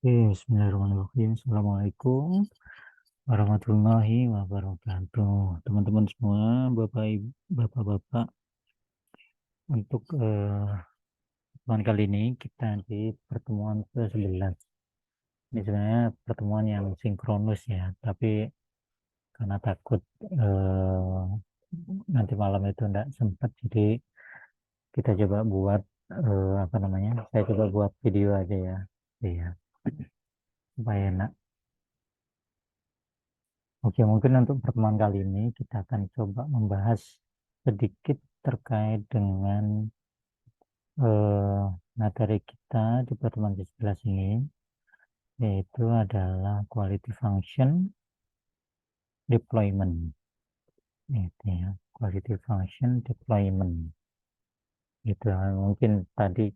Bismillahirrahmanirrahim. Assalamualaikum warahmatullahi wabarakatuh. Teman-teman semua, Bapak-Bapak, untuk pertemuan kali ini kita di pertemuan ke-11. Ini sebenarnya pertemuan yang sinkronus ya, tapi karena takut nanti malam itu tidak sempat, jadi kita coba buat apa namanya? Saya coba buat video aja ya, iya, supaya enak. Oke, mungkin untuk pertemuan kali ini kita akan coba membahas sedikit terkait dengan eh, materi kita di pertemuan ke-11 ini, yaitu adalah quality function deployment. Itu ya, quality function deployment. Gitu. Mungkin tadi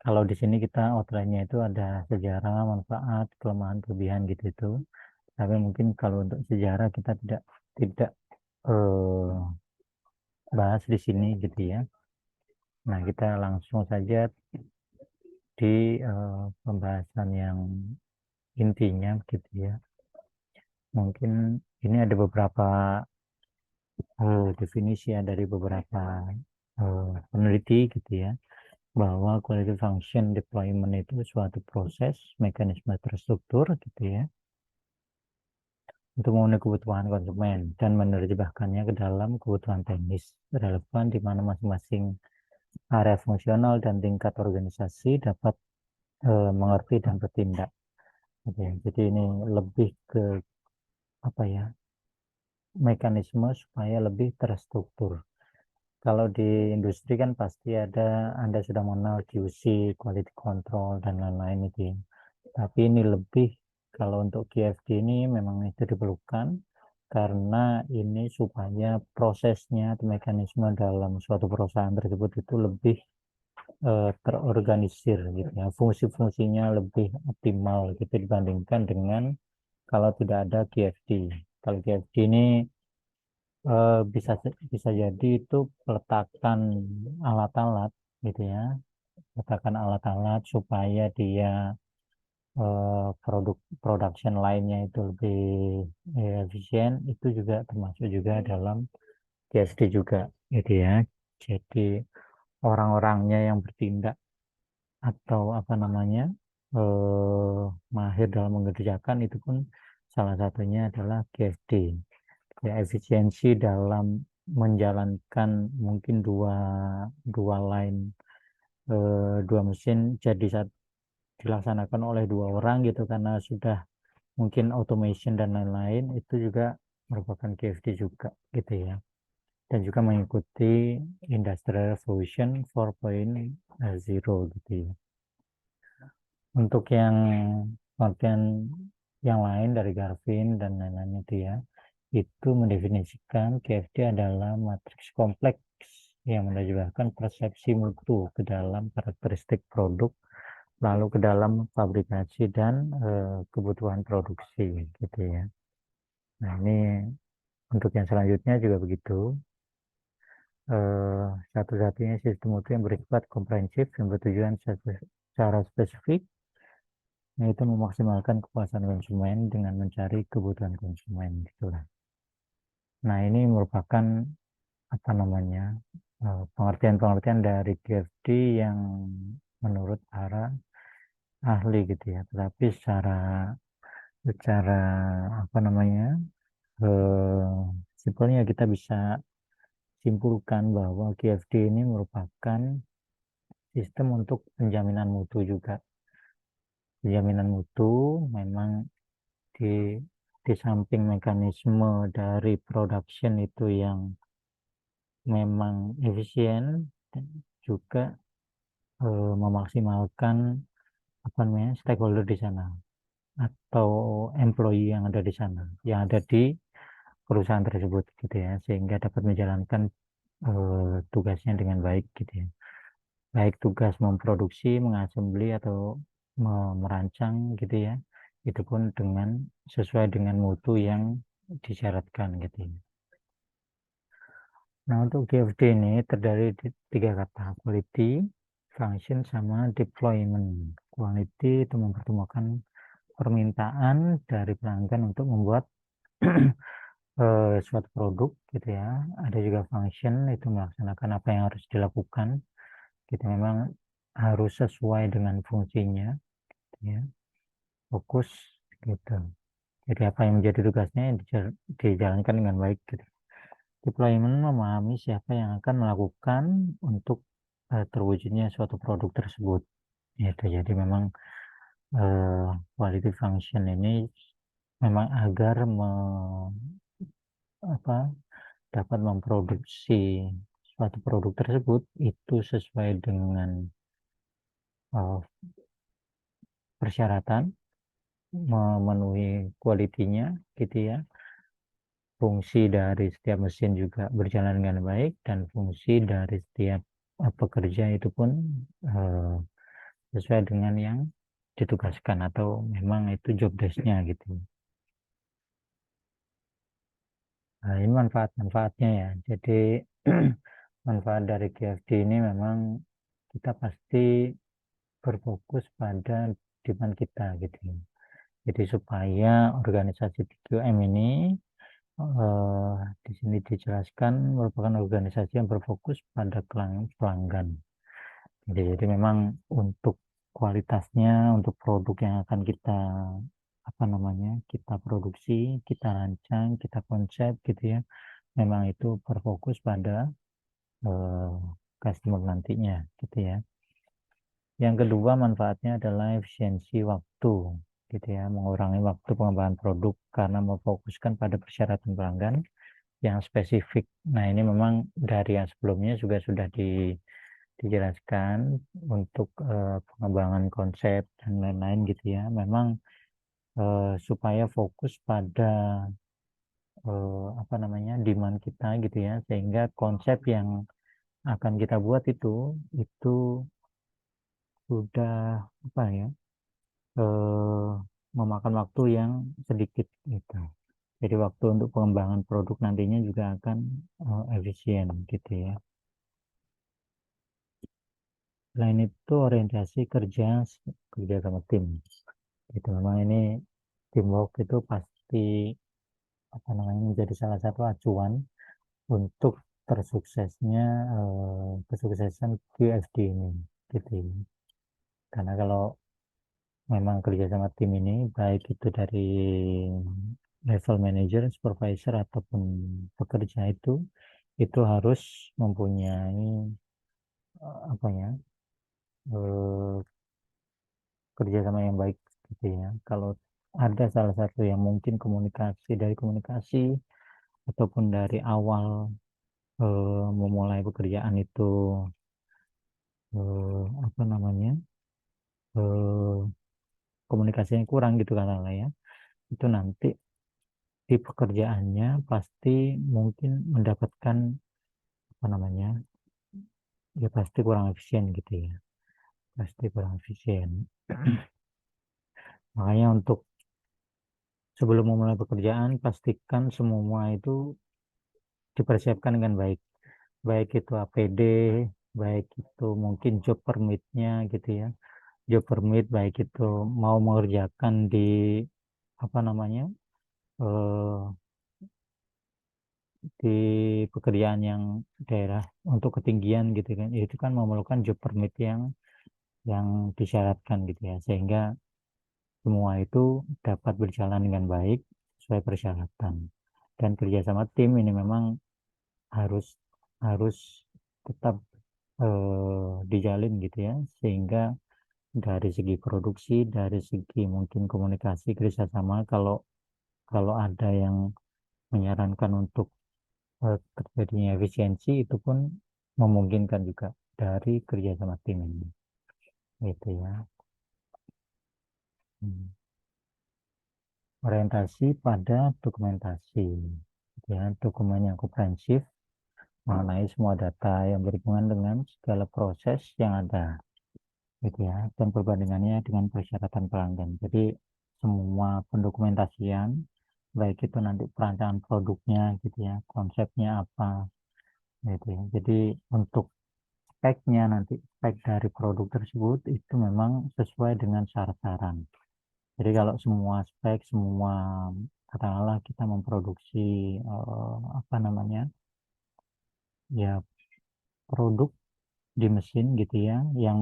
kalau di sini kita outline-nya itu ada sejarah, manfaat, kelemahan, kelebihan gitu itu. Tapi mungkin kalau untuk sejarah kita tidak eh, bahas di sini gitu ya. Nah, kita langsung saja di pembahasan yang intinya gitu ya. Mungkin ini ada beberapa definisi ya dari beberapa peneliti gitu ya, bahwa quality function deployment itu suatu proses mekanisme terstruktur gitu ya untuk memenuhi kebutuhan konsumen dan menerjemahkannya ke dalam kebutuhan teknis relevan di mana masing-masing area fungsional dan tingkat organisasi dapat mengerti dan bertindak. Oke, jadi ini lebih ke apa ya, mekanisme supaya lebih terstruktur. Kalau di industri kan pasti ada, Anda sudah mengenal QC, quality control dan lain-lain itu ya. Tapi ini lebih, kalau untuk QFD ini memang itu diperlukan karena ini supaya prosesnya atau mekanisme dalam suatu perusahaan tersebut itu lebih terorganisir gitu ya. Fungsi-fungsinya lebih optimal gitu dibandingkan dengan kalau tidak ada QFD. Kalau QFD ini bisa bisa jadi itu peletakan alat-alat gitu ya, peletakan alat-alat supaya dia production line-nya itu lebih efisien, itu juga termasuk juga dalam QFD juga gitu ya. Jadi orang-orangnya yang bertindak atau apa namanya eh, mahir dalam mengerjakan itu pun salah satunya adalah QFD. Ya, efisiensi dalam menjalankan mungkin dua dua line dua mesin jadi dilaksanakan oleh dua orang gitu karena sudah mungkin automation dan lain-lain, itu juga merupakan KFD juga gitu ya, dan juga mengikuti Industrial Revolution 4.0 gitu ya. Untuk yang pengertian yang lain dari Garvin dan lain-lain itu ya, itu mendefinisikan KFD adalah matriks kompleks yang menerjemahkan persepsi mutu ke dalam karakteristik produk, lalu ke dalam fabrikasi dan kebutuhan produksi gitu ya. Nah, ini untuk yang selanjutnya juga begitu. Satu-satunya sistem mutu yang bersifat komprehensif yang bertujuan secara spesifik, yaitu memaksimalkan kepuasan konsumen dengan mencari kebutuhan konsumen gitulah. Nah, ini merupakan apa namanya pengertian-pengertian dari KFD yang menurut para ahli gitu ya. Tetapi secara secara apa namanya simpelnya kita bisa simpulkan bahwa KFD ini merupakan sistem untuk penjaminan mutu juga. Penjaminan mutu memang di di samping mekanisme dari production itu yang memang efisien, dan juga memaksimalkan apa namanya stakeholder di sana atau employee yang ada di sana, yang ada di perusahaan tersebut gitu ya, sehingga dapat menjalankan tugasnya dengan baik gitu ya. Baik tugas memproduksi, mengassembly atau merancang gitu ya. Itu pun dengan sesuai dengan mutu yang disyaratkan gitu ya. Nah, untuk GFD ini terdiri dari tiga kata: quality, function sama deployment. Quality itu mempertemukan permintaan dari pelanggan untuk membuat suatu produk gitu ya. Ada juga function itu melaksanakan apa yang harus dilakukan. Gitu memang harus sesuai dengan fungsinya ya. Fokus gitu. Jadi apa yang menjadi tugasnya dijalankan dengan baik gitu. Deployment memahami siapa yang akan melakukan untuk terwujudnya suatu produk tersebut. Gitu. Jadi memang quality function ini memang agar apa, dapat memproduksi suatu produk tersebut itu sesuai dengan uh, persyaratan, memenuhi kualitinya gitu ya. Fungsi dari setiap mesin juga berjalan dengan baik dan fungsi dari setiap pekerja itu pun uh, sesuai dengan yang ditugaskan atau memang itu job desk-nya gitu. Nah, ini manfaat-manfaatnya ya. Jadi manfaat dari QFD ini memang kita pasti berfokus pada demand kita gitu ya. Jadi supaya organisasi TQM ini di sini dijelaskan merupakan organisasi yang berfokus pada pelanggan. Jadi memang untuk kualitasnya, untuk produk yang akan kita apa namanya kita produksi, kita rancang, kita konsep gitu ya. Memang itu berfokus pada eh, customer nantinya gitu ya. Yang kedua manfaatnya adalah efisiensi waktu gitu ya, mengurangi waktu pengembangan produk karena memfokuskan pada persyaratan pelanggan yang spesifik. Nah, ini memang dari yang sebelumnya juga sudah dijelaskan untuk pengembangan konsep dan lain-lain gitu ya. Memang supaya fokus pada apa namanya demand kita gitu ya, sehingga konsep yang akan kita buat itu sudah apa ya eh, memakan waktu yang sedikit gitu. Jadi waktu untuk pengembangan produk nantinya juga akan efisien gitu ya. Selain itu orientasi kerja kerja sama tim. Itu memang ini teamwork itu pasti apa namanya menjadi salah satu acuan untuk tersuksesnya kesuksesan QFD ini gitu ya. Karena kalau memang kerja sama tim ini baik itu dari level manager, supervisor ataupun pekerja itu harus mempunyai apa ya eh, kerjasama yang baik gitu ya. Kalau ada salah satu yang mungkin komunikasi ataupun dari awal memulai pekerjaan itu apa namanya eh, komunikasinya kurang gitu katakanlah ya, itu nanti di pekerjaannya pasti mungkin mendapatkan apa namanya ya pasti kurang efisien gitu ya, pasti kurang efisien. Makanya untuk sebelum memulai pekerjaan pastikan semua itu dipersiapkan dengan baik, baik itu APD, baik itu mungkin job permitnya gitu ya, job permit baik itu mau mengerjakan di apa namanya eh, di pekerjaan yang daerah untuk ketinggian gitu kan, itu kan memerlukan job permit yang disyaratkan gitu ya, sehingga semua itu dapat berjalan dengan baik sesuai persyaratan. Dan kerjasama tim ini memang harus harus tetap dijalin gitu ya, sehingga dari segi produksi, dari segi mungkin komunikasi kerjasama, kalau kalau ada yang menyarankan untuk terjadinya efisiensi itu pun memungkinkan juga dari kerjasama tim ini, gitu ya. Hmm. Orientasi pada dokumentasi, gitu ya, dokumen yang komprehensif mengenai semua data yang berhubungan dengan segala proses yang ada, gitu ya, dan perbandingannya dengan persyaratan pelanggan. Jadi semua pendokumentasian, baik itu nanti perancangan produknya, gitu ya, konsepnya apa, gitu ya. Jadi untuk speknya nanti spek dari produk tersebut itu memang sesuai dengan syarat-syarat. Jadi kalau semua spek, semua katakanlah kita memproduksi apa namanya ya produk di mesin gitu ya, yang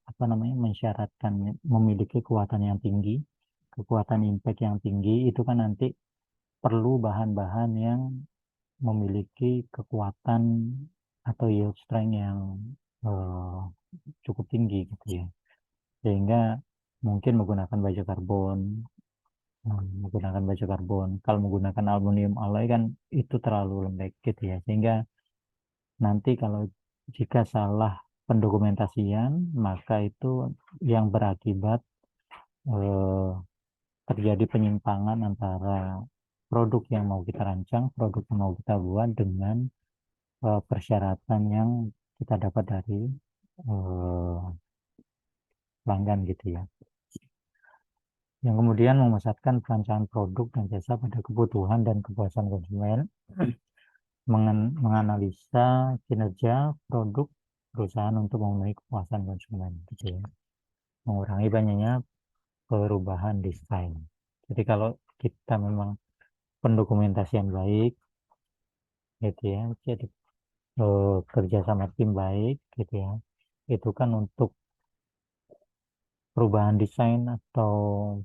apa namanya mensyaratkan memiliki kekuatan yang tinggi, kekuatan impact yang tinggi, itu kan nanti perlu bahan-bahan yang memiliki kekuatan atau yield strength yang eh, cukup tinggi gitu ya, sehingga mungkin menggunakan baja karbon. Menggunakan baja karbon. Kalau menggunakan aluminium alloy kan itu terlalu lembek gitu ya. Sehingga nanti kalau jika salah pendokumentasian, maka itu yang berakibat eh, terjadi penyimpangan antara produk yang mau kita rancang, produk yang mau kita buat dengan persyaratan yang kita dapat dari eh, pelanggan gitu ya. Yang kemudian memusatkan perancangan produk dan jasa pada kebutuhan dan kepuasan konsumen, menganalisa kinerja produk perusahaan untuk memenuhi kepuasan konsumen gitu ya. Mengurangi banyaknya perubahan desain. Jadi kalau kita memang pendokumentasian baik gitu ya, jadi kerja sama tim baik gitu ya, itu kan untuk perubahan desain atau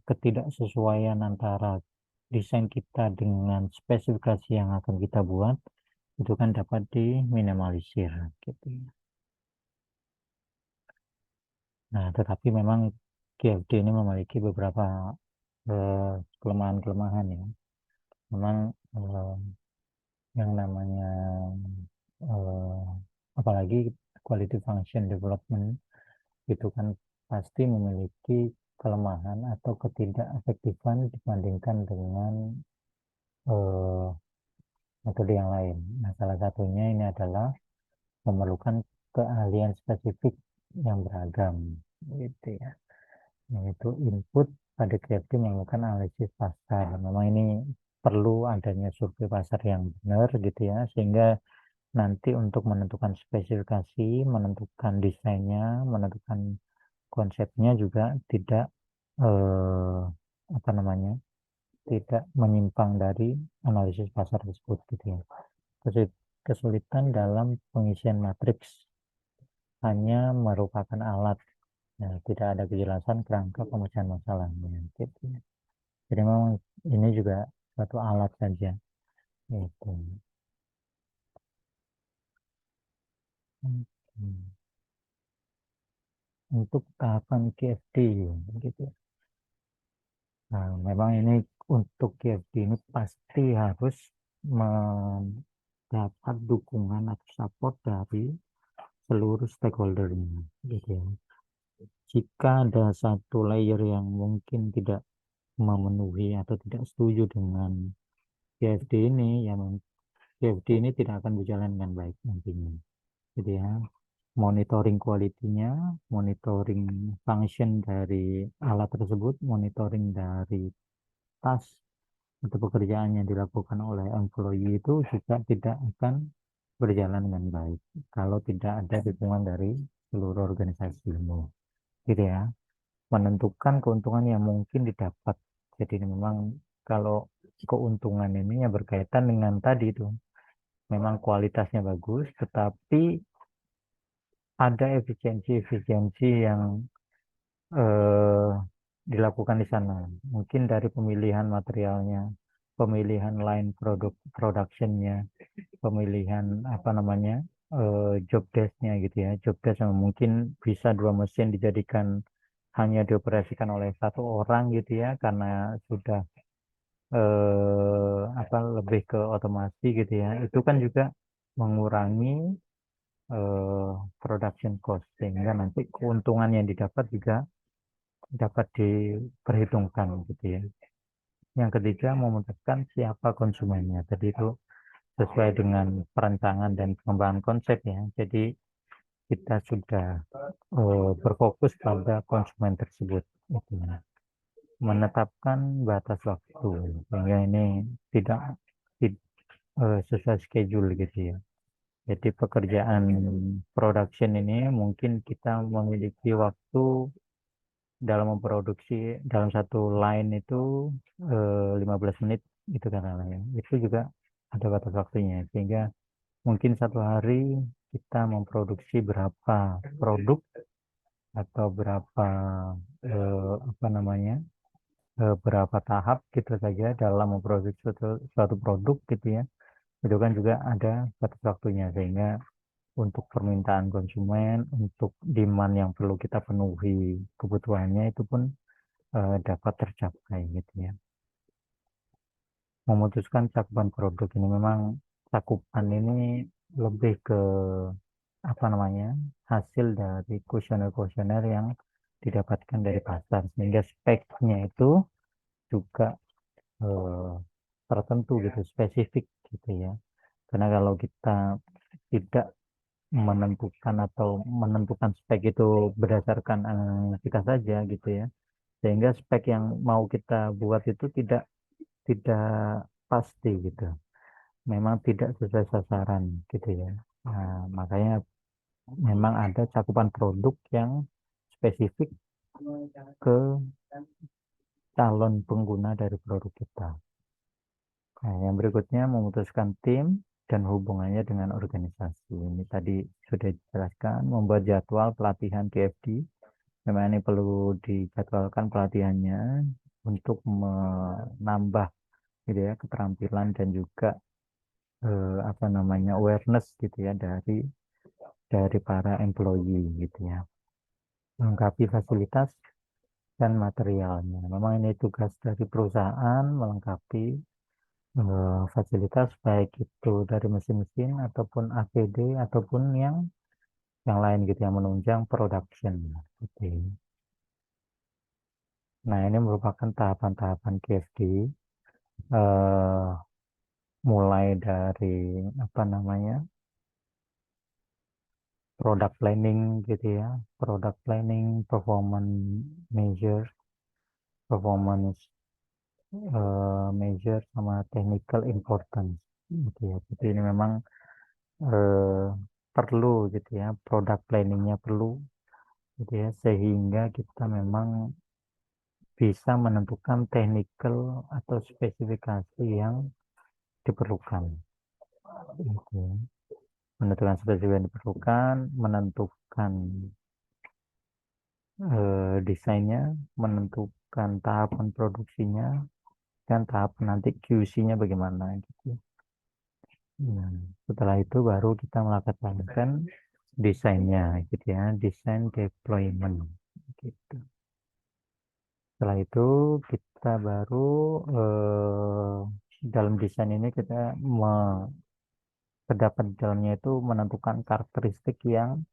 ketidaksesuaian antara desain kita dengan spesifikasi yang akan kita buat itu kan dapat diminimalisir gitu ya. Nah, tetapi memang QFD ini memiliki beberapa kelemahan-kelemahan ya. Memang eh, yang namanya eh, apalagi quality function development itu kan pasti memiliki kelemahan atau ketidakefektifan dibandingkan dengan eh, metode yang lain. Nah, salah satunya ini adalah memerlukan keahlian spesifik yang beragam, gitu ya. Yaitu input pada QFD memerlukan analisis pasar. Memang ini perlu adanya survei pasar yang benar, gitu ya, sehingga nanti untuk menentukan spesifikasi, menentukan desainnya, menentukan konsepnya juga tidak eh, apa namanya, tidak menyimpang dari analisis pasar tersebut, gitu ya. Kesulitan dalam pengisian matriks hanya merupakan alat, ya, tidak ada kejelasan kerangka pemecahan masalahnya, gitu. Jadi memang ini juga suatu alat saja, gitu. Hmm. Untuk tahapan KFD, gitu. Nah, memang ini untuk KFD ini pasti harus mendapat dukungan atau support dari seluruh stakeholdernya, gitu ya. Jika ada satu layer yang mungkin tidak memenuhi atau tidak setuju dengan CFD ini, ya CFD ini tidak akan berjalan dengan baik nantinya. Jadi ya, monitoring kualitinya, monitoring function dari alat tersebut, monitoring dari task atau pekerjaan yang dilakukan oleh employee itu juga tidak akan berjalan dengan baik kalau tidak ada dukungan dari seluruh organisasi ilmu. Gitu ya. Menentukan keuntungan yang mungkin didapat. Jadi ini memang kalau keuntungan ini yang berkaitan dengan tadi itu, memang kualitasnya bagus, tetapi ada efisiensi-efisiensi yang eh, dilakukan di sana. Mungkin dari pemilihan materialnya, pemilihan line produk productionnya, pemilihan apa namanya job desk-nya gitu ya. Job desk yang mungkin bisa dua mesin dijadikan hanya dioperasikan oleh satu orang gitu ya, karena sudah apa lebih ke otomasi gitu ya. Itu kan juga mengurangi eh, production cost, sehingga nanti keuntungan yang didapat juga dapat diperhitungkan gitu ya. Yang ketiga, memutuskan siapa konsumennya. Jadi itu sesuai dengan perancangan dan pengembangan konsep ya. Jadi kita sudah berfokus pada konsumen tersebut. Gitu ya. Menetapkan batas waktu sehingga ini tidak sesuai schedule gitu ya. Jadi pekerjaan production ini mungkin kita memiliki waktu dalam memproduksi dalam satu line itu 15 menit gitu kan ya. Itu juga ada batas waktunya sehingga mungkin satu hari kita memproduksi berapa produk atau berapa apa namanya berapa tahap gitu saja dalam memproduksi suatu produk gitu ya. Itu kan juga ada batas waktunya sehingga untuk permintaan konsumen, untuk demand yang perlu kita penuhi kebutuhannya itu pun dapat tercapai gitu ya. Memutuskan cakupan produk ini memang cakupan ini lebih ke apa namanya hasil dari kuesioner-kuesioner yang didapatkan dari pasar sehingga speknya itu juga eh, tertentu gitu spesifik gitu ya. Karena kalau kita tidak menentukan atau menentukan spek itu berdasarkan kita saja gitu ya, sehingga spek yang mau kita buat itu tidak pasti gitu, memang tidak sesuai sasaran gitu ya. Nah, makanya memang ada cakupan produk yang spesifik ke calon pengguna dari produk kita. Nah, yang berikutnya memutuskan tim dan hubungannya dengan organisasi. Ini tadi sudah dijelaskan, membuat jadwal pelatihan TFD. Memang ini perlu dijadwalkan pelatihannya untuk menambah gitu ya keterampilan dan juga apa namanya awareness gitu ya dari para employee gitu ya. Melengkapi fasilitas dan materialnya. Memang ini tugas dari perusahaan melengkapi fasilitas baik itu dari mesin-mesin ataupun APD ataupun yang lain gitu yang menunjang production gitu. Nah, ini merupakan tahapan-tahapan KFD eh, mulai dari apa namanya product planning gitu ya, product planning, performance measure, performance measure sama technical importance gitu ya. Jadi ini memang eh, perlu gitu ya, product planningnya perlu gitu ya, sehingga kita memang bisa menentukan technical atau spesifikasi yang diperlukan. Gitu ya. Menentukan spesifikasi yang diperlukan, menentukan desainnya, menentukan tahapan produksinya, dan tahapan nanti QC-nya bagaimana gitu. Nah, setelah itu baru kita melakukan desainnya gitu ya, desain deployment gitu. Setelah itu kita baru dalam desain ini kita terdapat di dalamnya itu menentukan karakteristik yang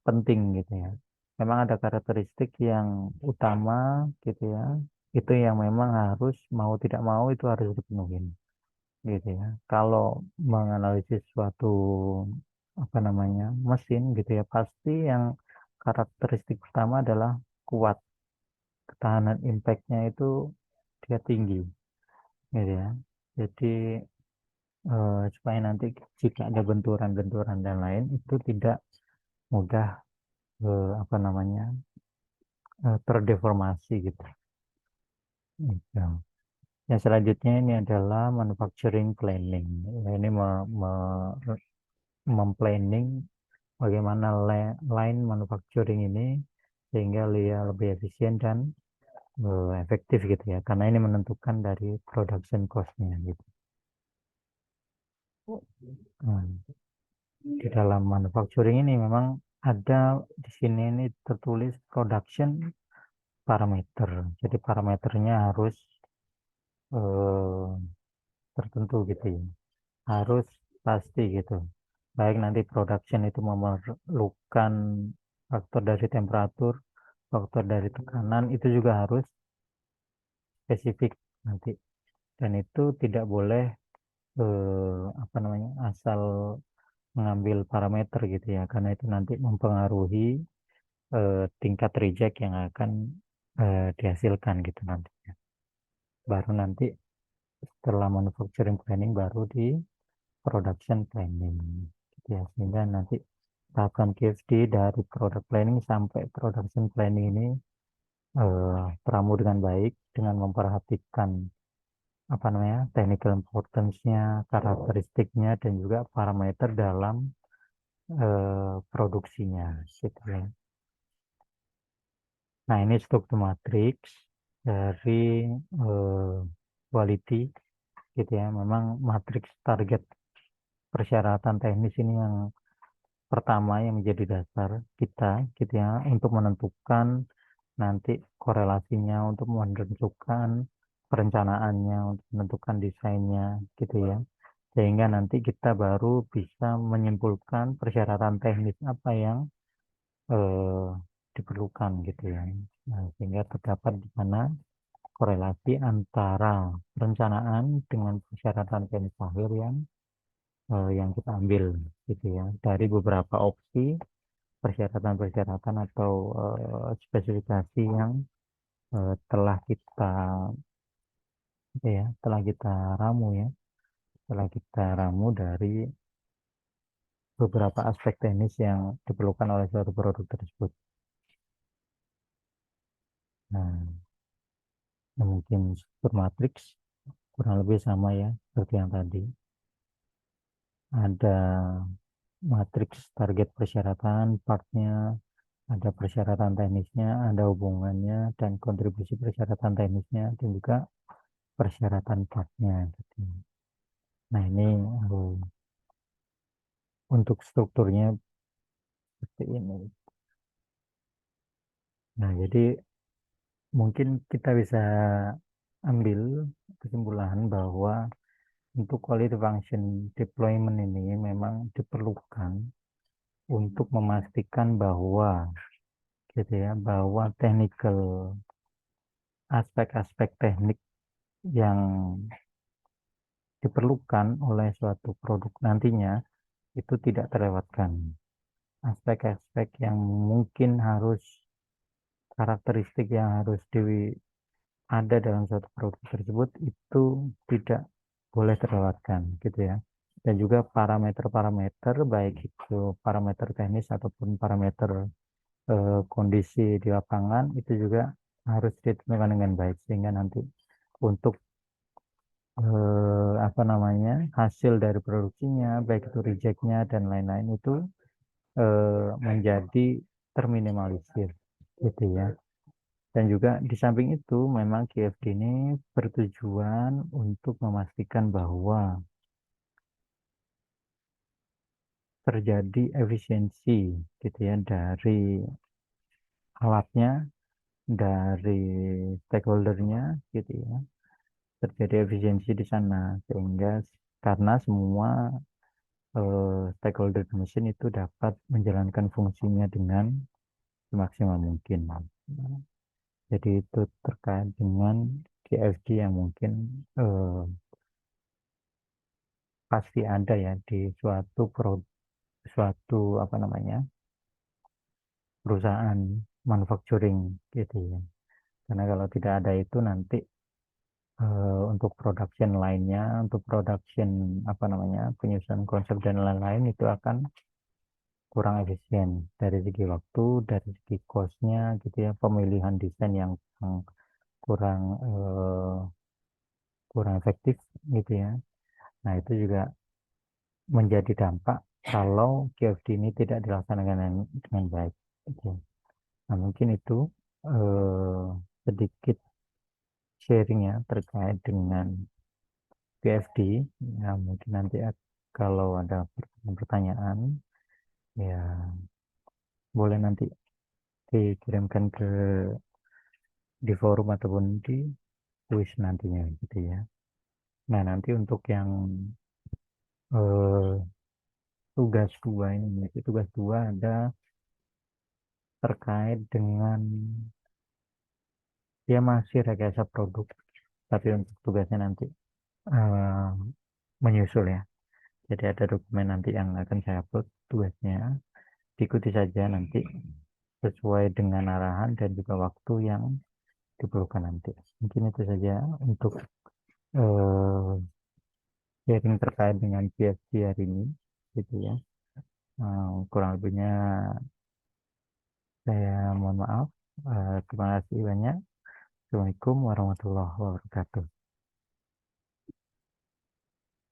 penting gitu ya. Memang ada karakteristik yang utama gitu ya. Itu yang memang harus mau tidak mau itu harus dipenuhi gitu ya. Kalau menganalisis suatu apa namanya mesin gitu ya, pasti yang karakteristik pertama adalah kuat, ketahanan impactnya itu dia tinggi gitu ya. Jadi supaya nanti jika ada benturan-benturan dan lain itu tidak mudah apa namanya terdeformasi gitu. Gitu. Yang selanjutnya ini adalah manufacturing planning. Nah, ini memplanning bagaimana line manufacturing ini sehingga dia lebih efisien dan efektif gitu ya. Karena ini menentukan dari production cost-nya gitu. Nah, di dalam manufacturing ini memang ada di sini ini tertulis production parameter. Jadi parameternya harus eh, tertentu gitu ya. Harus pasti gitu. Baik nanti production itu memerlukan faktor dari temperatur, faktor dari tekanan itu juga harus spesifik nanti. Dan itu tidak boleh apa namanya asal mengambil parameter gitu ya, karena itu nanti mempengaruhi tingkat reject yang akan dihasilkan gitu nantinya. Baru nanti setelah manufacturing planning baru di production planning. ya, sehingga nanti tahapan QFD dari product planning sampai production planning ini teramu dengan baik dengan memperhatikan apa namanya technical importance-nya, karakteristiknya dan juga parameter dalam produksinya gitu ya. Nah, ini struktur matriks dari eh, quality gitu ya. Memang matriks target persyaratan teknis ini yang pertama yang menjadi dasar kita gitu ya untuk menentukan nanti korelasinya, untuk menentukan perencanaannya, untuk menentukan desainnya gitu ya. Sehingga nanti kita baru bisa menyimpulkan persyaratan teknis apa yang eh, diperlukan gitu ya. Nah, sehingga terdapat di mana korelasi antara perencanaan dengan persyaratan teknis akhir yang kita ambil gitu ya dari beberapa opsi persyaratan-persyaratan atau spesifikasi yang telah kita telah kita ramu ya telah kita ramu dari beberapa aspek teknis yang diperlukan oleh suatu produk tersebut. Nah, mungkin struktur matriks kurang lebih sama ya seperti yang tadi. Ada matriks target persyaratan, partnya, ada persyaratan teknisnya, ada hubungannya, dan kontribusi persyaratan teknisnya, dan juga persyaratan partnya. Gitu. Nah, ini eh, untuk strukturnya seperti ini. Nah, jadi mungkin kita bisa ambil kesimpulan bahwa untuk quality function deployment ini memang diperlukan untuk memastikan bahwa gitu ya bahwa technical aspek-aspek teknik yang diperlukan oleh suatu produk nantinya itu tidak terlewatkan. Aspek-aspek yang mungkin harus karakteristik yang harus ada dalam suatu produk tersebut itu tidak boleh terlewatkan gitu ya. Dan juga parameter-parameter baik itu parameter teknis ataupun parameter kondisi di lapangan itu juga harus ditentukan dengan baik sehingga nanti untuk apa namanya hasil dari produksinya baik itu rejectnya dan lain-lain itu menjadi terminimalisir gitu ya. Dan juga di samping itu memang QFD ini bertujuan untuk memastikan bahwa terjadi efisiensi gitu ya dari alatnya, dari stakeholdernya gitu ya. Terjadi efisiensi di sana sehingga karena semua stakeholder di mesin itu dapat menjalankan fungsinya dengan semaksimal mungkin. Jadi itu terkait dengan KFD yang mungkin eh, pasti ada ya di suatu apa namanya perusahaan manufacturing gitu ya. Karena kalau tidak ada itu nanti untuk production lainnya, untuk production apa namanya penyusunan konsep dan lain-lain itu akan kurang efisien dari segi waktu, dari segi cost-nya gitu ya, pemilihan desain yang kurang kurang efektif gitu ya. Nah, itu juga menjadi dampak kalau QFD ini tidak dilaksanakan dengan baik. Gitu. Nah, mungkin itu eh, sedikit sharing ya terkait dengan QFD. Ya, mungkin nanti kalau ada pertanyaan, ya boleh nanti dikirimkan di forum ataupun di kuis nantinya gitu ya. Nah, nanti untuk yang eh, tugas dua ini, tugas dua ada terkait dengan dia masih rekayasa produk, tapi untuk tugasnya nanti eh, menyusul ya. Jadi ada dokumen nanti yang akan saya upload tugasnya, diikuti saja nanti sesuai dengan arahan dan juga waktu yang diperlukan nanti. Mungkin itu saja untuk eh, sharing terkait dengan PSC hari ini, gitu ya. Kurang lebihnya saya mohon maaf. Terima kasih banyak. Assalamualaikum warahmatullahi wabarakatuh.